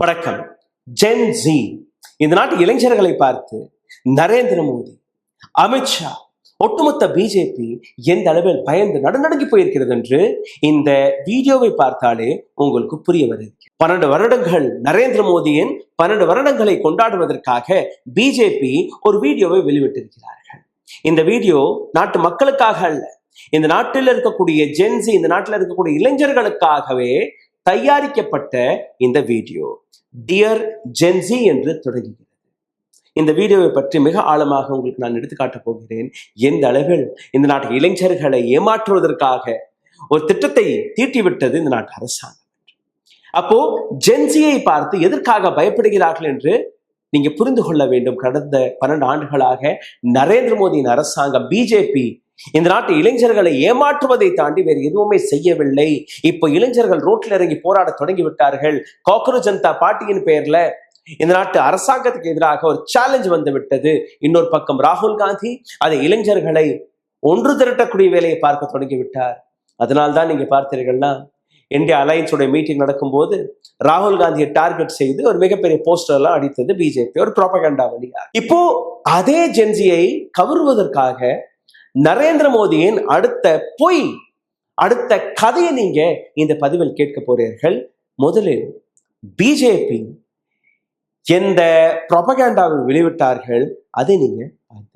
வணக்கம். Gen G இந்த நாட்டு இளைஞர்களை பார்த்து நரேந்திர மோடி, அமித்ஷா, ஒட்டுமொத்த பிஜேபி எந்த அளவில் பயந்து நடுநடுங்கி போயிருக்கிறது என்று இந்த வீடியோவை பார்த்தாலே உங்களுக்கு புரிய வருது. 12 வருடங்கள் நரேந்திர மோடியின் 12 வருடங்களை கொண்டாடுவதற்காக பிஜேபி ஒரு வீடியோவை வெளியிட்டிருக்கிறார்கள். இந்த வீடியோ நாட்டு மக்களுக்காக அல்ல, இந்த நாட்டில் இருக்கக்கூடிய ஜென்சி, இந்த நாட்டில் இருக்கக்கூடிய இளைஞர்களுக்காகவே தயாரிக்கப்பட்ட இந்த வீடியோ டியர் ஜென்சி என்று தொடங்குகிறது. இந்த வீடியோவை பற்றி மிக ஆழமாக உங்களுக்கு நான் எடுத்துக்காட்டப் போகிறேன். எந்த அளவில் இந்த நாட்டு இளைஞர்களை ஏமாற்றுவதற்காக ஒரு திட்டத்தை தீட்டிவிட்டது இந்த நாட்டு அரசாங்கம். அப்போ ஜென்சியை பார்த்து எதற்காக பயப்படுகிறார்கள் என்று நீங்க புரிந்து கொள்ள வேண்டும். கடந்த 12 ஆண்டுகளாக நரேந்திர மோடியின் அரசாங்கம், பிஜேபி இந்த நாட்டு இளைஞர்களை ஏமாற்றுவதை தாண்டி வேறு எதுவுமே செய்யவில்லை. இப்போ இளைஞர்கள் ரோட்டில் இறங்கி போராட தொடங்கி விட்டார்கள். காக்ரோச் ஜனதா பார்ட்டியின் பெயர்ல இந்த நாட்டு அரசாங்கத்துக்கு எதிராக ஒரு சேலஞ்ச் வந்து விட்டது. இன்னொரு பக்கம் ராகுல் காந்தி அதை இளைஞர்களை ஒன்று திரட்டக்கூடிய வேலையை பார்க்க தொடங்கி விட்டார். அதனால்தான் நீங்க பார்த்தீர்கள்னா இந்தியா அலையன்ஸோட மீட்டிங் நடக்கும் போது ராகுல் காந்தியை டார்கெட் செய்து ஒரு மிகப்பெரிய போஸ்டர் எல்லாம் அடித்தது பிஜேபி, ஒரு ப்ரோபகண்டா வழியா. இப்போ அதே ஜென்சியை கவருவதற்காக நரேந்திர மோடியின் அடுத்த கதையை நீங்க இந்த பதிவில் கேட்க போறீர்கள். முதலில் பிஜேபி எந்த ப்ரோபகண்டாவை வெளியிட்டார்கள் அதை நீங்க பார்த்து.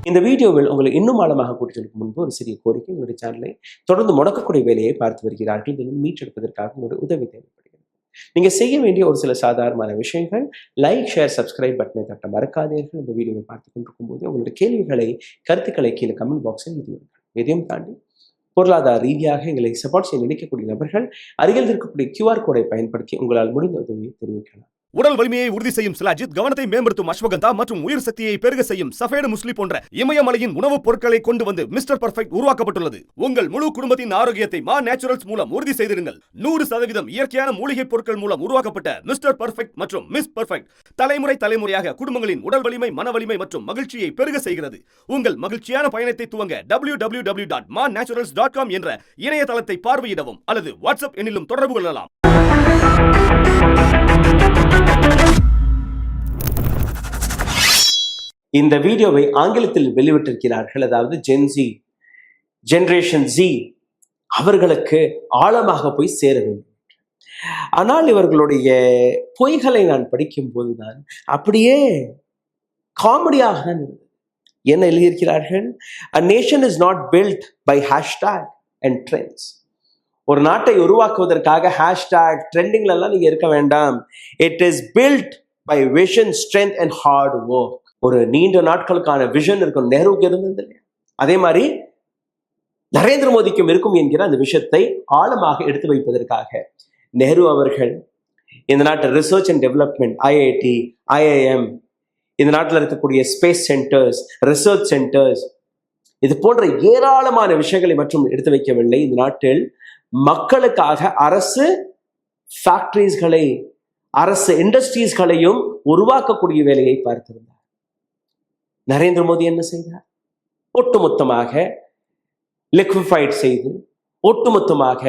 இந்த வீடியோவில் உங்களை இன்னும் ஆழமாக கூட்டிச்சலுக்கு முன்பு ஒரு சிறிய கோரிக்கை. உங்களுடைய சேனலை தொடர்ந்து முடக்கக்கூடிய வேலையை பார்த்து வருகிறார்கள். இதில் மீட்டெடுப்பதற்காக உங்களுடைய உதவி தேவைப்படுகிறது. நீங்க செய்ய வேண்டிய ஒரு சில சாதாரணமான விஷயங்கள்: லைக், ஷேர், சப்ஸ்கிரைப் பட்டனை தட்ட மறக்காதீர்கள். இந்த வீடியோவை பார்த்து கொண்டிருக்கும் போது உங்களுடைய கேள்விகளை, கருத்துக்களை கீழே கமெண்ட் பாக்ஸில் எழுதிவிடுங்கள். எதையும் தாண்டி பொருளாதார ரீதியாக எங்களை சப்போர்ட் செய்ய நினைக்கக்கூடிய நபர்கள் அருகில் இருக்கக்கூடிய QR கோடை பயன்படுத்தி உங்களால் முடிந்த உதவியை தெரிவிக்கலாம். உடல் வலிமையை உறுதி செய்யும் சிலாஜித், கவனத்தை மேம்படுத்தும் அஸ்வகந்தா மற்றும் உயிர் சக்தியை பெருக செய்யும் சஃபேடு முஸ்லி போன்ற இமயமலையின் உணவுப் பொருட்களை கொண்டு வந்து மிஸ்டர் பர்ஃபெக்ட் உருவாக்கப்பட்டுள்ளது. உங்கள் முழு குடும்பத்தின் ஆரோக்கியத்தை மா நேச்சுரல்ஸ் மூலம் உறுதி செய்திருங்கள். 100% இயற்கையான மூலிகை பொருட்கள் மூலம் உருவாக்கப்பட்ட மிஸ்டர் பர்ஃபெக்ட் மற்றும் மிஸ் பர்ஃபெக்ட் தலைமுறையாக குடும்பங்களின் உடல் வலிமை, மன வலிமை மற்றும் மகிழ்ச்சியை பெருக செய்கிறது. உங்கள் மகிழ்ச்சியான பயணத்தை துவங்க www.mannaturals.com என்ற இணையதளத்தை பார்வையிடவும் அல்லது வாட்ஸ்அப் எண்ணிலும் தொடர்பு கொள்ளலாம். இந்த வீடியோவை ஆங்கிலத்தில் வெளியிட்டிருக்கிறார்கள். அதாவது ஜென்சி, ஜெனரேஷன் ஜி அவர்களுக்கு ஆழமாக போய் சேர வேண்டும். ஆனால் இவர்களுடைய பொய்களை நான் படிக்கும் போதுதான் அப்படியே காமெடியாக தான் இருந்தது. என்ன எழுதியிருக்கிறார்கள்? A nation is not built by hashtag and trends. ஒரு நாட்டை உருவாக்குவதற்காக ஹேஷ்டாக், ட்ரெண்டிங்ல எல்லாம் நீங்க இருக்க வேண்டாம். It is built by vision, strength and hard work. ஒரு நீண்ட நாட்களுக்கான விஷன் இருக்கும். நேருவுக்கு இருந்தது இல்லையா? அதே மாதிரி நரேந்திர மோடிக்கும் இருக்கும் என்கிற அந்த விஷயத்தை ஆழமாக எடுத்து வைப்பதற்காக நேரு அவர்கள் இந்த நாட்டு research and development, IIT, IIM, இந்த நாட்டில் இருக்கக்கூடிய ஸ்பேஸ் சென்டர்ஸ், ரிசர்ச் சென்டர்ஸ், இது போன்ற ஏராளமான விஷயங்களை மற்றும் எடுத்து வைக்கவில்லை. இந்த நாட்டில் மக்களுக்காக அரசு ஃபேக்டரிஸ்களை, அரசு இண்டஸ்ட்ரீஸ்களையும் உருவாக்கக்கூடிய வேலையை பார்த்திருந்தார். நரேந்திர மோடி என்ன செய்தார்? ஒட்டுமொத்தமாக லிக்விஃபைட் செய்து ஒட்டுமொத்தமாக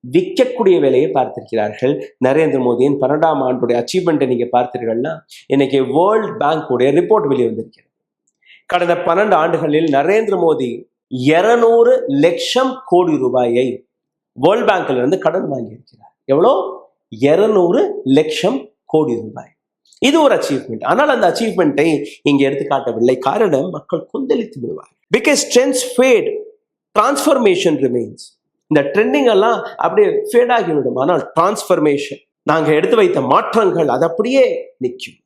விற்கக்கூடிய வேலையை பார்த்திருக்கிறார்கள். நரேந்திர மோடியின் 12ஆம் ஆண்டுடைய அச்சீவ்மெண்ட்டை நீங்க பார்த்தீர்கள்னா இன்னைக்கு வேர்ல்ட் பேங்க் ரிப்போர்ட் வெளியே வந்திருக்கிறது. கடந்த 12 ஆண்டுகளில் நரேந்திர மோடி 200 லட்சம் கோடி ரூபாயை வேர்ல்ட் பேங்க்ல இருந்து கடன் வாங்கியிருக்கிறார். எவ்வளோ? 200 லட்சம் கோடி ரூபாய். இது ஒரு அச்சீவ்மெண்ட். ஆனால் அந்த அச்சீவ்மெண்ட்டை இங்க எடுத்து காட்டவில்லை. காரணம், மக்கள் கொந்தளித்து விடுவார். Because trends fade, transformation remains. இந்த ட்ரெண்டிங் எல்லாம் அப்படியே ஃபேட் ஆகிவிடும். ஆனால் டிரான்ஸ்ஃபர்மேஷன், நாங்க எடுத்து வைத்த மாற்றங்கள் அது அப்படியே நிற்கும்.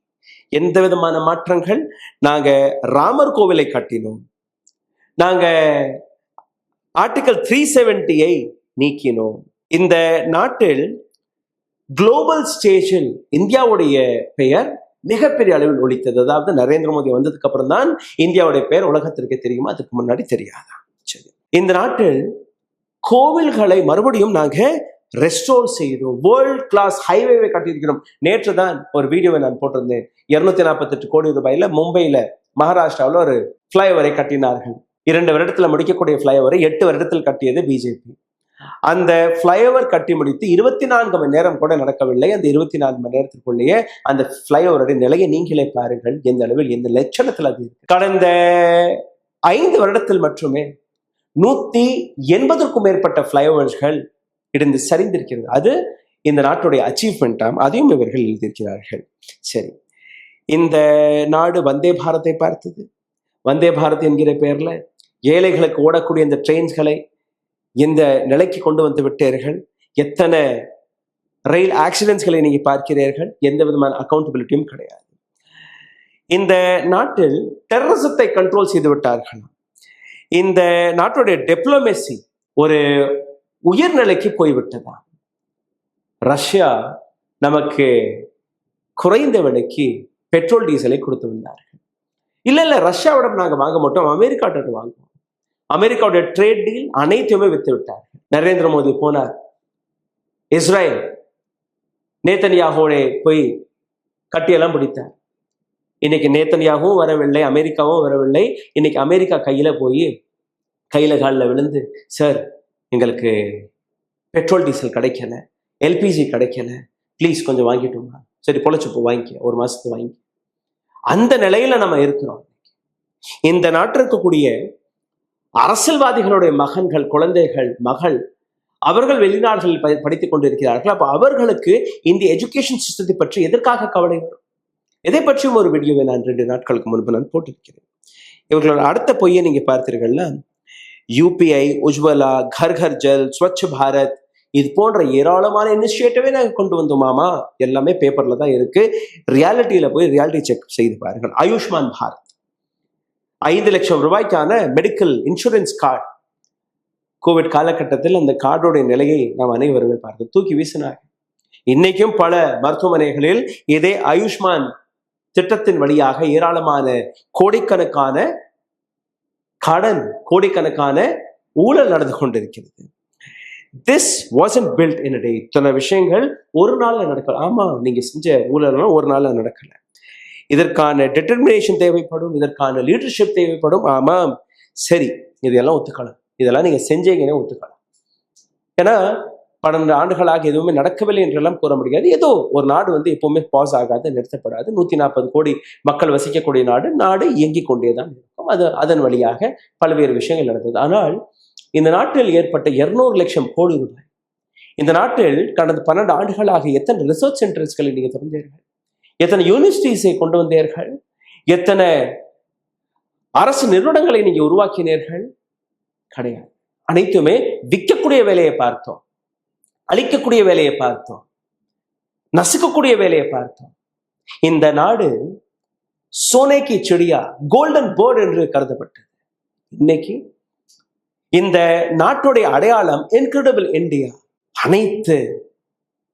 எந்த விதமான மாற்றங்கள்? நாங்க ராமர் கோவிலை கட்டினோம், நாங்க ஆர்டிகல் 370 நீக்கினோம். இந்த நாட்டில் குளோபல் ஸ்டேஜில் இந்தியாவுடைய பெயர் மிகப்பெரிய அளவில் ஒழித்தது. அதாவது நரேந்திர மோடி வந்ததுக்கு அப்புறம் தான் இந்தியாவுடைய பெயர் உலகத்திற்கு தெரியுமா, அதுக்கு முன்னாடி தெரியாதா? சரி, இந்த நாட்டில் கோவில்களை மறுபடியும் நாங்க ரெஸ்டோர் செய்தோம். வேர்ல்ட் கிளாஸ் ஹைவேவை கட்டியிருக்கிறோம். நேற்று தான் ஒரு வீடியோவை நான் போட்டிருந்தேன். 248 கோடி ரூபாயில மும்பையில மகாராஷ்டிராவில் ஒரு ஃபிளைஓவரை கட்டினார்கள். 2 வருடத்துல முடிக்கக்கூடிய ஃபிளைஓவரை 8 வருடத்தில் கட்டியது பிஜேபி. அந்த ஃபிளைஓவர் கட்டி முடித்து 24 மணி நேரம் கூட நடக்கவில்லை. அந்த 24 மணி நேரத்திற்குள்ளேயே அந்த ஃபிளைஓவருடைய நிலையை நீங்களே பாருங்கள், எந்த அளவில், எந்த லட்சணத்தில் அது இருக்கு. கடந்த 5 வருடத்தில் மட்டுமே 180க்கும் மேற்பட்ட ஃபிளைஓவர்கள் இடிந்து சரிந்திருக்கிறது. அது இந்த நாட்டுடைய அச்சீவ்மெண்டாம். அதையும் இவர்கள் எழுதியிருக்கிறார்கள். சரி, இந்த நாடு வந்தே பாரத்தை பார்த்தது. வந்தே பாரத் என்கிற பெயர்ல ஏழைகளுக்கு ஓடக்கூடிய இந்த ட்ரெயின்ஸ்களை இந்த நிலைக்கு கொண்டு வந்து விட்டீர்கள். எத்தனை ரயில் ஆக்சிடென்ட்ஸ்களை நீங்க பார்க்கிறீர்கள். எந்த விதமான அக்கௌண்டபிலிட்டியும் கிடையாது. இந்த நாட்டில் டெரரிசத்தை கண்ட்ரோல் செய்து விட்டார்கள். இந்த நாட்டுடைய டிப்ளமேசி ஒரு உயர்நிலைக்கு போய்விட்டதா? ரஷ்யா நமக்கு குறைந்த விலைக்கு பெட்ரோல் டீசலை கொடுத்து வந்தார்கள். இல்ல ரஷ்யாவிடம் நாங்க வாங்க மாட்டோம், அமெரிக்காட்ட வாங்குவோம். அமெரிக்காவுடைய ட்ரேட் டீல் அனைத்துமே வித்து விட்டார்கள். நரேந்திர மோடி போனார் இஸ்ரேல், நேத்தன்யாஹுவோட போய் கட்டியெல்லாம் பிடித்தார். இன்னைக்கு நேத்தன்யாகவும் வரவில்லை, அமெரிக்காவும் வரவில்லை. இன்னைக்கு அமெரிக்கா கையில காலில் விழுந்து, சார் எங்களுக்கு பெட்ரோல் டீசல் கிடைக்கல, எல்பிஜி கிடைக்கல, ப்ளீஸ் கொஞ்சம் வாங்கிட்டோமா? சரி பொழைச்சுப்போ, வாங்கிக்க, ஒரு மாசத்துக்கு வாங்கி. அந்த நிலையில நம்ம இருக்கிறோம். இந்த நாட்டில் இருக்கக்கூடிய அரசியல்வாதிகளுடைய மகன்கள், குழந்தைகள், மகள், அவர்கள் வெளிநாடுகளில் படித்துக் கொண்டிருக்கிறார்கள். அப்ப அவர்களுக்கு இந்த எஜுகேஷன் சிஸ்டத்தை பற்றி எதற்காக கவலை வரும்? எதை பற்றியும் ஒரு வீடியோவை நான் 2 நாட்களுக்கு முன்பு நான் போட்டிருக்கிறேன். இவர்களோட அடுத்த பொய்யை நீங்க பார்த்தீர்கள்னா, யூபிஐ, உஜ்வலா, கர் கர் ஜல், ஸ்வச் பாரத், இது போன்ற ஏராளமான இனிஷியேட்டிவை நாங்கள் கொண்டு வந்தோமாமா. எல்லாமே பேப்பர்ல தான் இருக்கு. ரியாலிட்டியில போய் ரியாலிட்டி செக் செய்து பாருங்கள். ஆயுஷ்மான் பாரத், 5 லட்சம் ரூபாய்க்கான மெடிக்கல் இன்சூரன்ஸ் கார்டு. கோவிட் காலகட்டத்தில் அந்த கார்டோடைய நிலையை நாம் அனைவருமே பார்த்து தூக்கி வீசினார். இன்னைக்கும் பல மருத்துவமனைகளில் இதே ஆயுஷ்மான் திட்டத்தின் வழியாக ஏராளமான கோடிக்கணக்கான கடன், கோடிக்கணக்கான ஊழல் நடந்து கொண்டிருக்கிறது. This wasn't built in a day. இத்தனை விஷயங்கள் ஒரு நாள்ல நடக்கல. ஆமா, நீங்க செஞ்ச ஊழல்லாம் ஒரு நாள்ல நடக்கல. இதற்கான டிட்டர்மினேஷன் தேவைப்படும், இதற்கான லீடர்ஷிப் தேவைப்படும். ஆமாம், சரி, இதெல்லாம் ஒத்துக்கலாம். இதெல்லாம் நீங்க செஞ்சீங்கன்னு ஒத்துக்கலாம். ஏன்னா 12 ஆண்டுகளாக எதுவுமே நடக்கவில்லை என்றெல்லாம் கூற முடியாது. ஏதோ ஒரு நாடு எப்பவுமே பாஸ் ஆகாது, நிறுத்தப்படாது. 140 கோடி மக்கள் வசிக்கக்கூடிய நாடு இயங்கிக் கொண்டேதான் இருக்கும். அது அதன் வழியாக பல்வேறு விஷயங்கள் நடந்தது. ஆனால் இந்த நாட்டில் ஏற்பட்ட 200 லட்சம் கோடி ரூபாய், இந்த நாட்டில் கடந்த 12 ஆண்டுகளாக எத்தனை ரிசர்ச் சென்டர்ஸ்களை நீங்க திறந்தீர்கள், எத்தனை யூனிவர்சிட்டிஸை கொண்டு வந்தீர்கள், எத்தனை அரசு நிறுவனங்களை நீங்க உருவாக்கினீர்கள்? கிடையாது. அனைத்துமே விற்கக்கூடிய வேலையை பார்த்தோம், அழிக்கக்கூடிய வேலையை பார்த்தோம், நசுக்கக்கூடிய வேலையை பார்த்தோம். இந்த நாடு சோனேக்கி செடியா, கோல்டன் பேர்ட் என்று கருதப்பட்டது. இன்னைக்கு இந்த நாட்டுடைய அடையாளம் இன்கிரெடிபிள் இந்தியா. அனைத்து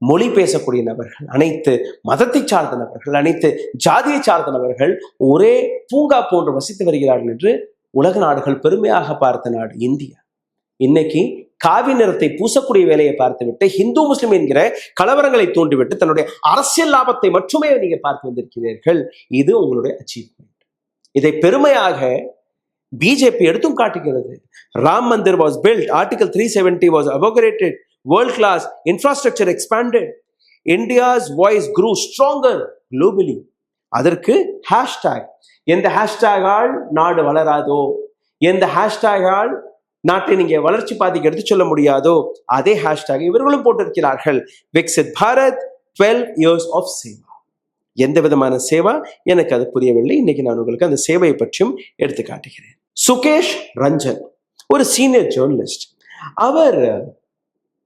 மொழி பேசக்கூடிய நபர்கள், அனைத்து மதத்தை சார்ந்த நபர்கள், அனைத்து ஜாதியை சார்ந்த நபர்கள் ஒரே பூங்கா போன்று வசித்து வருகிறார்கள் என்று உலக நாடுகள் பெருமையாக பார்த்த நாடு இந்தியா. இன்னைக்கு காவி நிறத்தை பூசக்கூடிய வேலையை பார்த்துவிட்டு ஹிந்து முஸ்லிம் என்கிற கலவரங்களை தூண்டிவிட்டு தன்னுடைய அரசியல் லாபத்தை மட்டுமே நீங்க பார்த்து வந்திருக்கிறீர்கள். இது உங்களுடைய அச்சீவ்மெண்ட். இதை பெருமையாக பிஜேபி எடுத்தும் காட்டுகிறது. Ram Mandir was built, Article 370 was abrogated, world class infrastructure expanded, India's voice grew stronger globally. அதற்கு ஹேஷ்டாக், எந்த ஹேஷ்டாகால் நாடு வளராதோ, எந்த ஹேஷ்டாகால் நாட்டை நீங்க வளர்ச்சி பாதைக்கு எடுத்து சொல்ல முடியாதோ, அதே ஹேஷ்டாக் இவர்களும் போட்டிருக்கிறார்கள். Viksit Bharat 12 years of Seva. எந்த விதமான சேவா எனக்கு அது புரியவில்லை. இன்னைக்கு நான் உங்களுக்கு அந்த சேவையை பற்றியும் எடுத்து காட்டுகிறேன். சுகேஷ் ரஞ்சன் ஒரு சீனியர் ஜேர்னலிஸ்ட். அவர்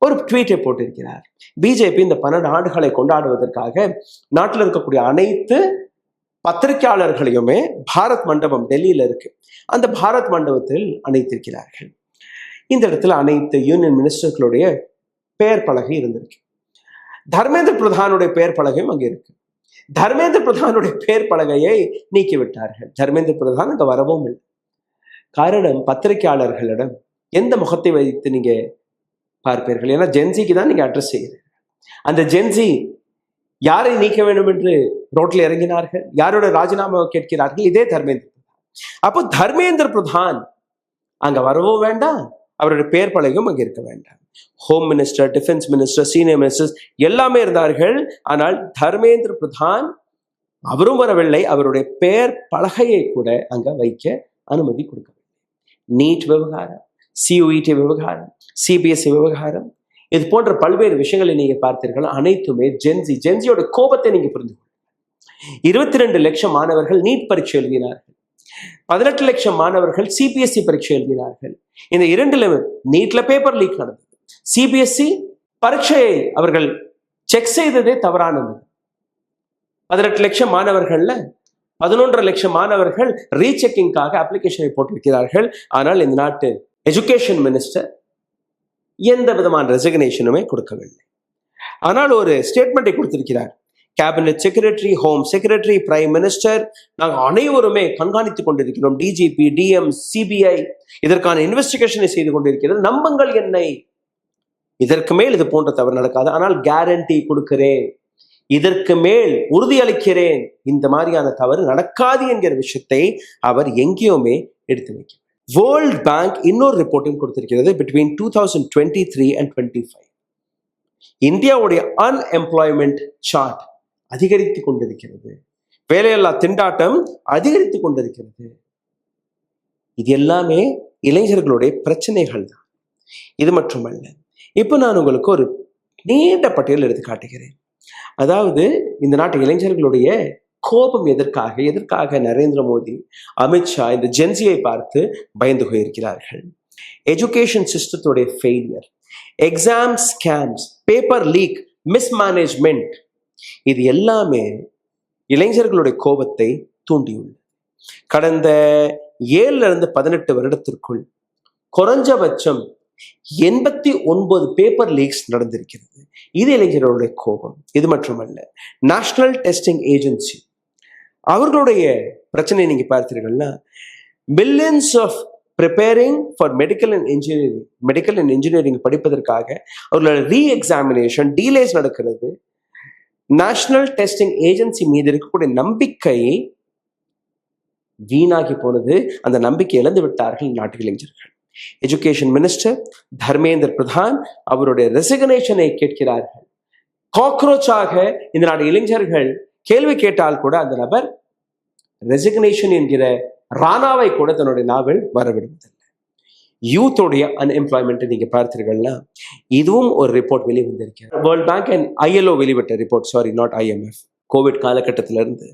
ஒரு ட்வீட்டை போட்டிருக்கிறார். பிஜேபி இந்த 12 ஆண்டுகளை கொண்டாடுவதற்காக நாட்டில் இருக்கக்கூடிய அனைத்து பத்திரிகையாளர்களையுமே பாரத் மண்டபம் டெல்லியில இருக்கு, அந்த பாரத் மண்டபத்தில் அணைத்திருக்கிறார்கள். இந்த இடத்துல அனைத்து யூனியன் மினிஸ்டர்களுடைய பெயர் பலகை இருந்திருக்கு. தர்மேந்திர பிரதானுடைய பெயர் பலகையும் அங்கே இருக்கு. தர்மேந்திர பிரதானுடைய பெயர் பலகையை நீக்கிவிட்டார்கள். தர்மேந்திர பிரதான் அங்க வரவும் இல்லை. காரணம், பத்திரிகையாளர்களிடம் எந்த முகத்தை வைத்து நீங்க பார்ப்பீர்கள்? ஏன்னா ஜென்சிக்கு தான் நீங்க அட்ரஸ் செய்கிறீர்கள். அந்த ஜென்சி யாரை நீக்க வேண்டும் என்று ரோட்ல இறங்கினார்கள், யாரோட ராஜினாமா கேட்கிறார்கள்? இதே தர்மேந்திர பிரதான். அப்போ தர்மேந்திர பிரதான் அங்க வரவும் வேண்டாம், அவருடைய பெயர் பலகையும் அங்க இருக்க வேண்டாம். Home minister, defence minister, senior ministers எல்லாமே இருந்தார்கள். ஆனால் தர்மேந்திர பிரதான் அவரும் வரவில்லை, அவருடைய பெயர் பலகையை கூட அங்க வைக்க அனுமதி கொடுக்கவில்லை. நீட் விவகாரம், சியூஇடி விவகாரம், சிபிஎஸ்இ விவகாரம், இது போன்ற பல்வேறு விஷயங்களை நீங்க பார்த்தீர்கள். அனைத்துமே ஜென்சியோட கோபத்தை நீங்க புரிந்து கொள்ளுங்கள். 22 லட்சம் மாணவர்கள் நீட் பரீட்சை எழுதினார்கள். 18 லட்சம் மாணவர்கள் சிபிஎஸ்இ பரீட்சை எழுதினார்கள். இந்த 2 நீட்ல பேப்பர் லீக் நடந்தது. சிபிஎஸ்இ பரீட்சையை அவர்கள் செக் செய்ததே தவறானது. 18 லட்சம் மாணவர்கள்ல 11.5 லட்சம் மாணவர்கள் ரீசெக்கிங்காக அப்ளிகேஷனை போட்டிருக்கிறார்கள். ஆனால் இந்த நாட்டு எஜுகேஷன் மினிஸ்டர் எந்த விதமான ரெசிக்னேஷனுமே கொடுக்கவில்லை. ஆனால் ஒரு ஸ்டேட்மெண்ட்டை கொடுத்திருக்கிறார். Cabinet secretary, home secretary, prime minister, நாங்கள் அனைவருமே கண்காணித்துக் கொண்டிருக்கிறோம். டிஜிபி, டிஎம், சிபிஐ இதற்கான இன்வெஸ்டிகேஷனை செய்து கொண்டிருக்கிறது. நம்புங்கள் என்னை, இதற்கு மேல் இது போன்ற தவறு நடக்காது. ஆனால் கேரண்டி கொடுக்கிறேன், இதற்கு மேல் உறுதியளிக்கிறேன், இந்த மாதிரியான தவறு நடக்காது என்கிற விஷயத்தை அவர் எங்கேயுமே எடுத்து வைக்கிறார். வேர்ல்ட் பேங்க் இன்னொரு ரிப்போர்ட்டையும் கொடுத்திருக்கிறது. பிட்வீன் 2023 and 25 இந்தியாவுடைய அன்எம்ப்ளாய்மெண்ட் சார்ட் அதிகரித்து கொண்டிருக்கிறது. வேலையில்லா திண்டாட்டம் அதிகரித்து கொண்டிருக்கிறது. இது எல்லாமே இளைஞர்களுடைய பிரச்சனைகள் தான். இது மட்டுமல்ல, இப்போ நான் உங்களுக்கு ஒரு நீண்ட பட்டியல் எடுத்து காட்டுகிறேன். அதாவது இந்த நாட்டு இளைஞர்களுடைய கோபம் எதற்காக நரேந்திர மோடி, அமித்ஷா இந்த ஜென்சியை பார்த்து பயந்து போயிருக்கிறார்கள். எஜுகேஷன் சிஸ்டத்துடைய failure, exam scams, paper leak, mismanagement, இது எல்லாமே இளைஞர்களுடைய கோபத்தை தூண்டியுள்ளது. கடந்த 7-18 வருடத்திற்குள் குறைஞ்சபட்சம் 89 பேப்பர் லீக்ஸ் நடந்திருக்கிறது. இது இளைஞர்களுடைய கோபம். இது மட்டுமல்ல, நேஷனல் டெஸ்டிங் ஏஜென்சி அவர்களுடைய பிரச்சனை நீங்க பார்த்தீர்கள்னா, millions of preparing for medical and engineering படிப்பதற்காக அவர்களோட ரீஎக்ஸாமினேஷன் டீலேஸ் நடக்கிறது. நேஷனல் டெஸ்டிங் ஏஜென்சி மீது இருக்கக்கூடிய நம்பிக்கை வீணாகி போனது. அந்த நம்பிக்கை இழந்து விட்டார்கள் நாட்டு இளைஞர்கள். எஜுகேஷன் மினிஸ்டர் தர்மேந்திர பிரதான் அவருடைய ரெசிக்னேஷனை கேட்கிறார்கள். காக்ரோச்சாக இந்த நாடு இளைஞர்கள் கேள்வி கேட்டால் கூட அந்த நபர் ரெசிக்னேஷன் என்கிற ராணாவை கூட தன்னுடைய நாவல் வரவிடுவதில்லை. யூத்தோடைய அன்எம்ப்ளாய்மெண்ட் நீங்க பார்த்தீர்கள்னா, இதுவும் ஒரு ரிப்போர்ட் வெளிவந்திருக்கிறது. வேர்ல்ட் பேங்க் அண்ட் ILO வெளிவிட்ட report, sorry not IMF. Covid காலகட்டத்திலிருந்து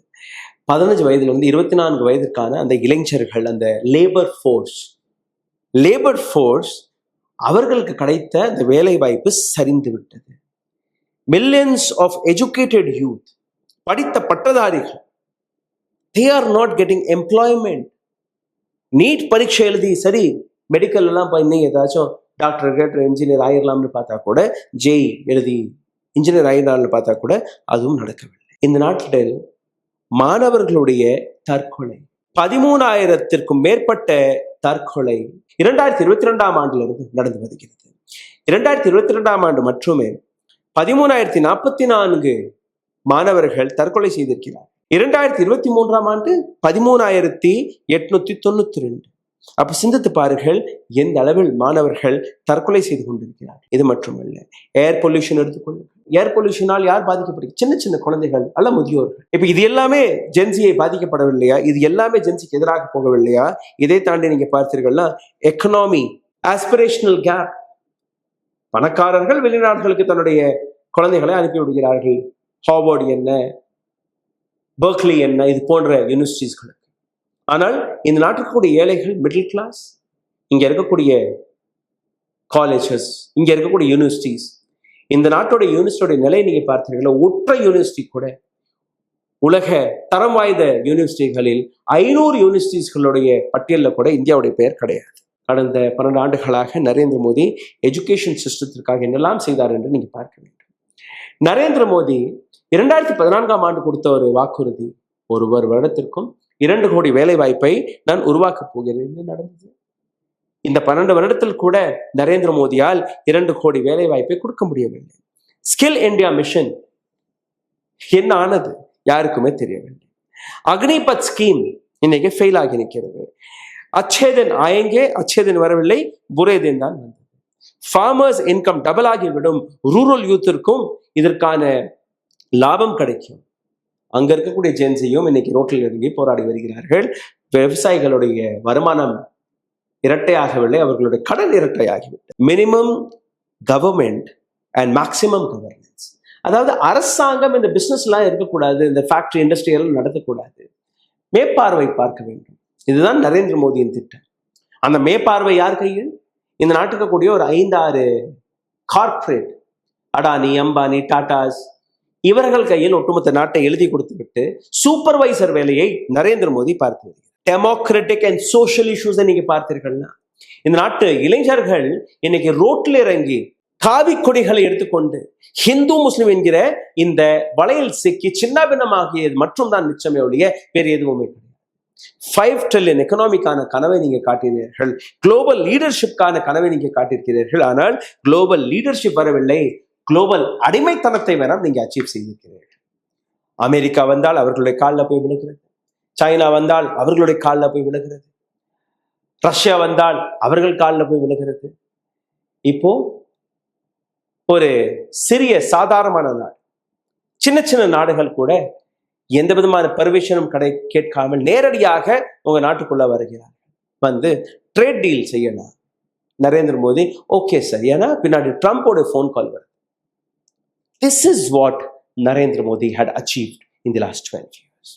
15 வயதிலிருந்து 24 வயதிற்கான அந்த இளைஞர்கள், அந்த லேபர் ஃபோர்ஸ் அவர்களுக்கு கிடைத்த அந்த வேலை வாய்ப்பு சரிந்து விட்டது. மில்லியன்ஸ் ஆஃப் எஜுகேட்டட் யூத், படித்த பட்டதாரிகள், they are not getting employment. NEET பரீட்சை எழுதி சரி மெடிக்கல் எல்லாம் போய் நீங்க ஏதாச்சும் டாக்டர் இன்ஜினியர் ஆயிரலாம்னு பார்த்தா கூட, ஜெய் எழுதி இன்ஜினியர் ஆயிரலாம்னு பார்த்தா கூட அதுவும் நடக்கவில்லை. இந்த நாட்டில் மாணவர்களுடைய தற்கொலை 13,000த்திற்கும் மேற்பட்ட தற்கொலை 2022ஆம் ஆண்டிலிருந்து நடந்து வருகிறது. 2022ஆம் ஆண்டு மட்டுமே 13,044 மாணவர்கள் தற்கொலை செய்திருக்கிறார். 2023ஆம் ஆண்டு 13,892. அப்ப சிந்தித்து பாருங்கள் எந்த அளவில் மாணவர்கள் தற்கொலை செய்து கொண்டிருக்கிறார். இது மட்டுமல்ல, ஏர் பொல்யூஷன் எடுத்துக்கொள்ளுங்கள். ஏர் பொல்யூஷனால் யார் பாதிக்கப்படுகிறது? சின்ன சின்ன குழந்தைகள் அல்ல முதியோர்கள். இப்ப இது எல்லாமே ஜென்சியை பாதிக்கப்படவில்லையா? இது எல்லாமே ஜென்சிக்கு எதிராக போகவில்லையா? இதை தாண்டி நீங்க பார்த்தீர்கள்னா, எக்கனாமி ஆஸ்பிரேஷனல் கேப், பணக்காரர்கள் வெளிநாடுகளுக்கு தன்னுடைய குழந்தைகளை அனுப்பி விடுகிறார்கள். ஹார்வர்ட் என்ன, பெர்க்லி என்ன, இது போன்ற யூனிவர்சிட்டிஸ்களுக்கு. ஆனால் இந்த நாட்டுக்கு கூடிய ஏழைகள், மிடில் கிளாஸ், இங்க இருக்கக்கூடிய காலேஜஸ், இங்க இருக்கக்கூடிய யூனிவர்சிட்டிஸ், இந்த நாட்டோட யூனிவர்சிட்டியோட நிலையை நீங்க பார்த்தீங்கன்னா, ஒற்றை யூனிவர்சிட்டி கூட உலக தரம் வாய்ந்த யூனிவர்சிட்டிகளில் 500 யூனிவர்சிட்டிஸ்களுடைய பட்டியலில் கூட இந்தியாவுடைய பெயர் கிடையாது. கடந்த 12 ஆண்டுகளாக நரேந்திர மோடி எஜுகேஷன் சிஸ்டத்திற்காக என்னெல்லாம் செய்தார் என்று நீங்க பார்க்க வேண்டும். நரேந்திர மோடி 2014ஆம் ஆண்டு கொடுத்த ஒரு வாக்குறுதி, ஒரு வருடத்திற்கும் 2 கோடி வேலை வாய்ப்பை நான் உருவாக்கப் போகிறேன் என்று நடந்தது. இந்த 12 வருடத்தில் கூட நரேந்திர மோடியால் 2 கோடி வேலை வாய்ப்பை கொடுக்க முடியவில்லை. ஸ்கில் இந்தியா மிஷன் என்ன ஆனது யாருக்குமே தெரியவில்லை. அக்னிபத் ஸ்கீம் இன்னைக்கு ஃபெயில் ஆகி நிற்கிறது. அச்சேதன் ஆயங்கே, அச்சேதன் வரவில்லை, புரேதன் தான் வந்தது. ஃபார்மர்ஸ் இன்கம் டபுள் ஆகிவிடும், ரூரல் யூத்திற்கும் இதற்கான லாபம் கிடைக்கும். அங்க இருக்கக்கூடிய ஜென்சியும் இன்னைக்கு ரோட்டில் இறங்கி போராடி வருகிறார்கள். விவசாயிகளுடைய வருமானம் இரட்டையாகவில்லை, அவர்களுடைய கடன் இரட்டையாகிவிட்டது. Minimum government and maximum governance, அதாவது அரசாங்கம் இந்த பிசினஸ்லாம் இருக்கக்கூடாது, இந்த ஃபேக்டரி இண்டஸ்ட்ரி எல்லாம் நடத்தக்கூடாது, மேற்பார்வை பார்க்க வேண்டும். இதுதான் நரேந்திர மோடியின் திட்டம். அந்த மேற்பார்வை யார் கையில்? இந்த நாட்டுக்கு கூடிய ஒரு 5-6 கார்ப்பரேட், அடானி, அம்பானி, டாடாஸ், இவர்கள் கையில் ஒட்டுமொத்த நாட்டை எழுதி கொடுத்து விட்டு சூப்பர்வைசர் வேலையை நரேந்திர மோடி பார்த்து வருகிறார். டெமோக்ராட்டிக் அண்ட் சோஷியல் இஷ்யூஸை நீங்க பார்த்தீர்கள்னா, இந்த நாட்டு இளைஞர்கள் இன்னைக்கு ரோட்ல இறங்கி காவி கொடிகளை எடுத்துக்கொண்டு ஹிந்து முஸ்லிம் என்கிற இந்த வளையல் சிக்கி சின்ன பின்னமாகியது மற்றும் தான் மிச்சமே ஒழிய வேறு எதுவுமே கிடையாது. 5 trillion எக்கனாமிக்கான கனவை நீங்க காட்டினீர்கள், குளோபல் லீடர்ஷிப்கான கனவை நீங்க காட்டியிருக்கிறீர்கள். ஆனால் குளோபல் லீடர்ஷிப் வரவில்லை, குளோபல் அடிமைத்தனத்தை வேணாம் நீங்க அச்சீவ் செய்திருக்கிறீர்கள். அமெரிக்கா வந்தால் அவர்களுடைய காலில் போய் விழுகிறது, சைனா வந்தால் அவர்களுடைய காலில் போய் விழுகிறது, ரஷ்யா வந்தால் அவர்கள் காலில் போய் விழுகிறது. இப்போ ஒரு சிறிய சாதாரணமான நாடு, சின்ன சின்ன நாடுகள் கூட எந்த விதமான பர்மிஷனும் கேட்காமல் நேரடியாக உங்க நாட்டுக்குள்ள வருகிறார். வந்து ட்ரேட் டீல் செய்யலாம். நரேந்திர மோடி ஓகே சார், ஏன்னா பின்னாடி ட்ரம்போட ஃபோன் கால் வருது. This is what Narendra Modi had achieved in the last 12 years.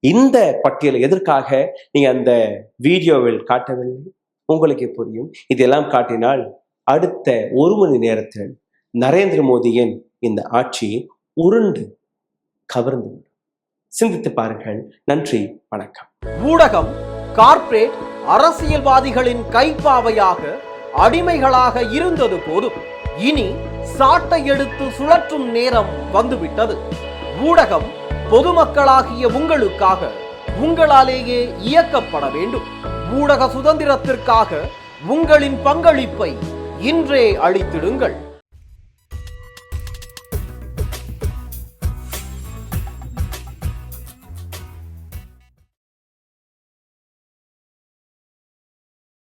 இந்த பட்டியலை எதற்காக நீங்க அந்த வீடியோவில் காட்டவில்லை? உங்களுக்கு புரியும். இதெல்லாம் காட்டினால் அடுத்த 1 மணி நேரத்தில் நரேந்திர மோடியின் இந்த ஆட்சி உருண்டு கவர்ந்து விடும். சிந்தித்து பாருங்கள். நன்றி, வணக்கம். ஊடகம் கார்ப்பரேட் அரசியல்வாதிகளின் கைப்பாவையாக, அடிமைகளாக இருந்தது போதும். இனி சாட்டை எடுத்து சுழற்றும் நேரம் வந்துவிட்டது. ஊடகம் பொதுமக்களாகிய உங்களுக்காக, உங்களாலேயே இயக்கப்பட வேண்டும். ஊடக சுதந்திரத்திற்காக உங்களின் பங்களிப்பை இன்றே அளித்திடுங்கள்.